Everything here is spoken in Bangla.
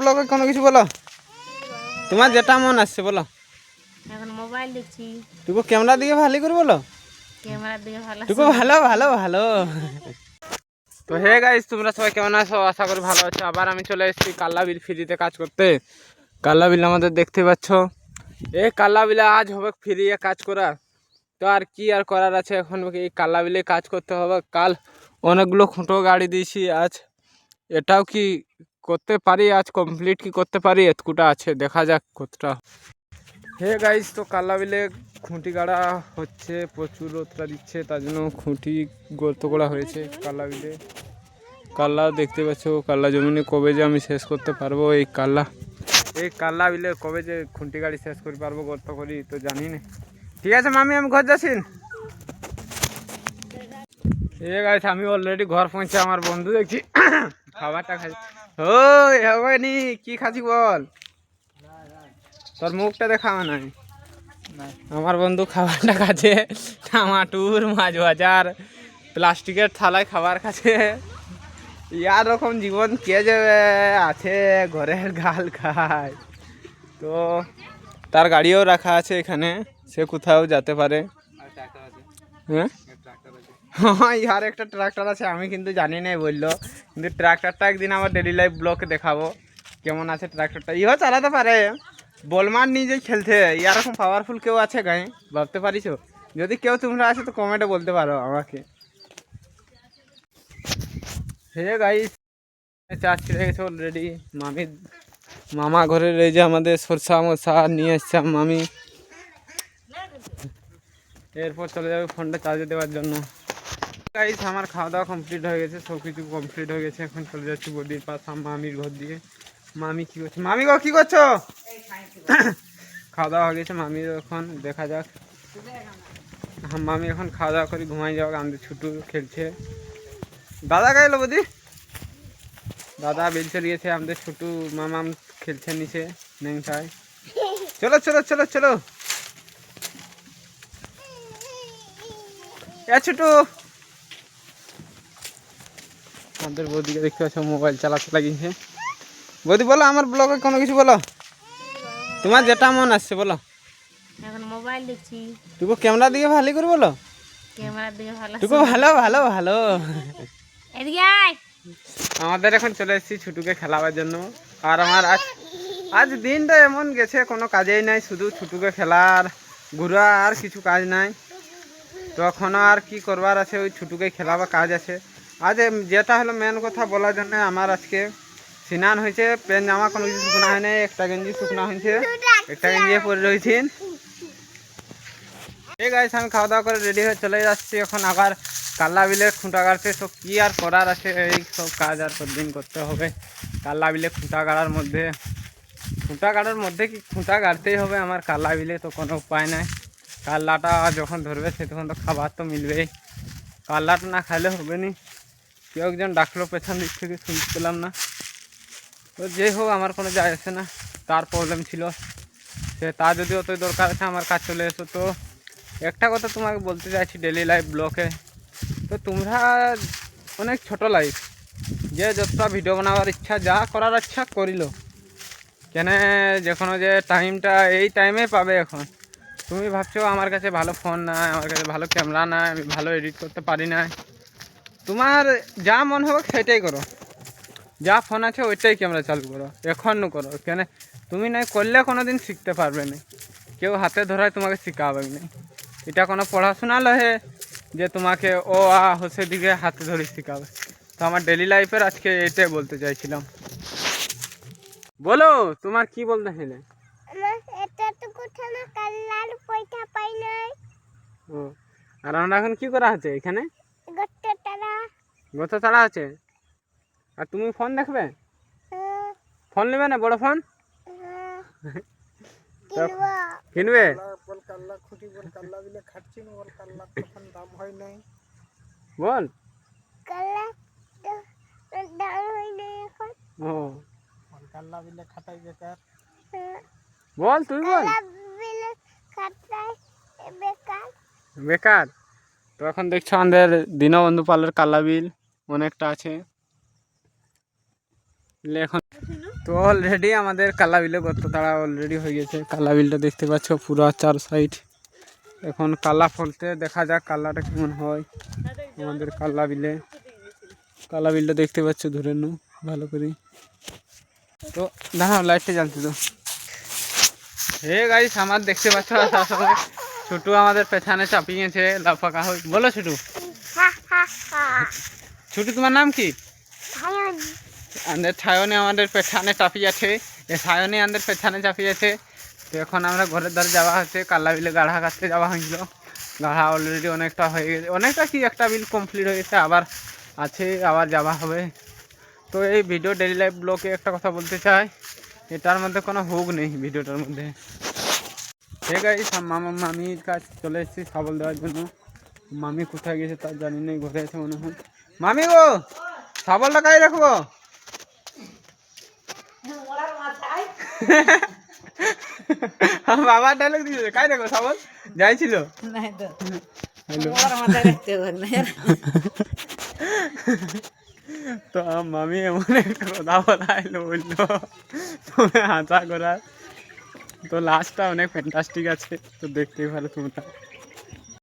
ব্লগে কোনো কিছু বলো, তোমার যেটা মন আসছে বলো। এখন মোবাইল দেখছি, তুই ক্যামেরা দিকে ভালো করে বলো, ক্যামেরার দিকে ভালো তুই ভালো ভালো ভালো। তো হে গাইস, তোমরা সবাই কেমন আছো? আশা করি ভালো আছো। আবার আমি চলে এসেছি কাল্লা বিল ফ্রিতে কাজ করতে। কাল্লা বিল আমাদের দেখতে পাচ্ছ, এই কাল্লা বিলে আজ হবে ফ্রিয়ে কাজ করা। তো আর কি আর করার আছে, এখন এই কাল্লা বিলে কাজ করতে হবে। কাল অনেকগুলো খুঁটো গাড়ি দিয়েছি, আজ এটাও কি করতে পারি, আজ কমপ্লিট কি করতে পারি, এতকুটা আছে, দেখা যাক কতটা। হে গাইস, তো কাল্লা বিলে খুঁটি গাড়া হচ্ছে, প্রচুর রোদটা দিচ্ছে, তার জন্য খুঁটি গর্ত করা হয়েছে কাল্লা বিলে। কাল্লা দেখতে পাচ্ছ, কাল্লা জমিনে কবে যে আমি শেষ করতে পারবো এই কাল্লা বিলে কবে যে খুঁটি গাড়ি শেষ করতে পারবো গর্ত করি তো জানি না। ঠিক আছে মামি, আমি ঘর যাচ্ছি। এ গাইস, আমি অলরেডি ঘর পৌঁছে, আমার বন্ধু দেখছি খাবারটা খাই। ওই হবে নি, কি খাচ্ছি বল, তোর মুখটা দেখা নাই। আমার বন্ধু খাবারটা খাচ্ছে, টমাটুর মাছ বাজার প্লাস্টিকের থালায় খাবার খাচ্ছে। ইয়ার রকম জীবন কে যে আছে, ঘরের গাল খায়। তো তার গাড়িও রাখা আছে এখানে, সে কোথাও যেতে পারে। হ্যাঁ হ্যাঁ, ইহার একটা ট্রাক্টর আছে, আমি কিন্তু জানি না বললো, কিন্তু ট্রাক্টরটা একদিন আমার ডেলি লাইফ ব্লগে দেখাবো কেমন আছে ট্রাক্টরটা। ইহও চালাতে পারে, বলমার নিজেই খেলছে। এরকম পাওয়ারফুল কেউ আছে গায়ে, ভাবতে পারিস? যদি কেউ তোমরা আছে তো কমেন্টে বলতে পারো আমাকে। হে গাইস, চা ছিঁড়ে গেছে অলরেডি। মামা ঘরের এই যে আমাদের সরষা মশা নিয়ে এসছে মামি, এরপর চলে যাবে ফোনটা চার্জে দেওয়ার জন্য। গাইস, আমার খাওয়া দাওয়া কমপ্লিট হয়ে গেছে, সব কিছু কমপ্লিট হয়ে গেছে। এখন চলে যাচ্ছি বদির পাশ মামির ঘর দিয়ে। মামি কি করছে? মামি গো কি করছো? খাওয়া দাওয়া হয়ে গেছে মামির, এখন দেখা যাক। মামি এখন খাওয়া দাওয়া করে ঘুমাই যাওয়া, আমাদের ছুটু খেলছে। দাদা গাইলো বদি, দাদা বেলচে দিয়েছে, আমাদের ছোটু মামাম খেলছে নিচে নেংটায়। চলো চলো চলো চলো, এ ছোটু। আমাদের বৌদিকে দেখতে পাচ্ছ, মোবাইল চালাতে লাগিয়েছে। বৌদি বলো, আমার ব্লগে কোনো কিছু বলো, তোমার যেটা মন আসছে বলো। এখন মোবাইল দেখছি, তুই ক্যামেরা দিকে ভালো করে বলো, ক্যামেরার দিকে ভালো তুই ভালো ভালো ভালো। এদিকে আয়। আমাদের এখন চলে এসেছি ছুটুকে খেলাবার জন্য। আর আমার আজ দিনটা এমন গেছে, কোনো কাজেই নাই, শুধু ছুটুকে খেলার ঘোরা, আর কিছু কাজ নাই। তো এখনও আর কি করবার আছে, ওই ছুটুকে খেলাবার কাজ আছে। আজ যেটা হলো মেন কথা বলার জন্য, আমার আজকে স্নান হয়েছে, প্যান্ট জামা কোনো কিছু শুকনো হয় নাই, একটা গেঞ্জি শুকনো হয়েছে, একটা গেঞ্জি পরে রয়েছেন। ঠিক আছে, আমি খাওয়া দাওয়া করে রেডি হয়ে চলে যাচ্ছি এখন আবার কাল্লা বিলের খুঁটা গাড়তে। সব কী আর করার আছে, এই সব কাজ আর দিন করতে হবে। কাল্লা বিলে খুঁটা গাড়ার মধ্যে, খুঁটা গাড়ার মধ্যে কি খুঁটা গাড়তেই হবে আমার কাল্লা বিলে, তো কোনো উপায় নাই। কাল্লাটা যখন ধরবে সে তখন তো খাবার তো মিলবেই, কাল্লাটা না খাইলে হবে নি। কেউ একজন ডাকলো পেছন দিক থেকে, শুনতে পেলাম না। তো যেই হোক, আমার কোনো যায় আসে না, তার প্রবলেম ছিল, সে তার যদি অতই দরকার আছে আমার কাজ চলে এসো। তো একটা কথা তোমাকে বলতে চাইছি ডেলি লাইফ ব্লগে, তো তোমরা অনেক ছোট লাইফ, যে যতটা ভিডিও বানাবার ইচ্ছা, যা করার ইচ্ছা করিল, কেন যে কোনো যে টাইমটা এই টাইমে পাবে। এখন তুমি ভাবছো আমার কাছে ভালো ফোন নাই, আমার কাছে ভালো ক্যামেরা নাই, আমি ভালো এডিট করতে পারি না। তোমার যা মন হবে সেটাই করো, যা ফোন আছে ওইটাই ক্যামেরা চালু করো, এখন করো। কেন তুমি নাই করলে কোনো দিন শিখতে পারবে না, কেউ হাতে ধরায় তোমাকে শেখাবে না। এটা কোনো পড়াশোনা লহে যে তোমাকে ও আ হোসে দিকে হাতে ধরে শেখাবে। তো আমার ডেলি লাইফের আজকে এটাই বলতে চাইছিলাম। বলো, তোমার কি বলতে হলে? ও, আর আমরা এখন কি করা আছে এখানে? গত তাড়া আছে। আর তুমি ফোন দেখবে? ফোন নেবে না, বড় ফোন কিনবে? বল ও, বল তুই বল। বেকার? তো এখন দেখছো আমাদের দীনবন্ধু পালের কাল্লা বিল অনেকটা আছে এখন। তো তো অলরেডি আমাদের কাল্লা বিলে গর্ত তারা অলরেডি হয়ে গেছে। কাল্লা বিলটা দেখতে পাচ্ছ পুরো 4 সাইড। এখন কাল্লা ফলতে দেখা যাক কাল্লাটা কেমন হয় আমাদের কাল্লা বিলে। কাল্লা বিলটা দেখতে পাচ্ছ ধরে নো ভালো করে। তো দাঁড়াও লাইটটা জ্বালতে তো। হে গাইস আমার দেখতে পাচ্ছ আসার সময় ছোটু আমাদের পেছনে চাপিয়েছে লাফাকা হয়ে। বলো ছোটু। ছোটু তোমার নাম কি? আমাদের ছায়নে আমাদের পেছনে চাপিয়েছে। ছায়নে আমাদের পেছনে চাপিয়েছে। তো এখন আমরা ঘরের ধারে যাওয়া হচ্ছে। কাল্লা বিলে গাড়া কাটতে যাওয়া হয়েছিল। গাড়া অলরেডি অনেকটা হয়ে গেছে, অনেকটা কি একটা বিল কমপ্লিট হয়ে গেছে, আবার আছে, আবার যাওয়া হবে। তো এই ভিডিও ডেইলি লাইফ ব্লগে একটা কথা বলতে চাই, এটার মধ্যে কোনো হুক নেই ভিডিওটার মধ্যে। ঠিক আছে মামির কাছে চলে এসেছি শাবল দেওয়ার জন্য। মামি কোথায় গেছে তার জানি না, ঘরে আছে মনে হয়। মামি গো শাবলটা কাই রাখবো? বাবার ডায়লগ দিয়েছে, কাই রাখবো শাবল? যাইছিল তো মামি এমন একটা কথা বলাইলো, বললো তুমি হাঁচা করার। তো লাস্টটা অনেক ফ্যান্টাস্টিক আছে, তো দেখতেই ভালো তোমরা।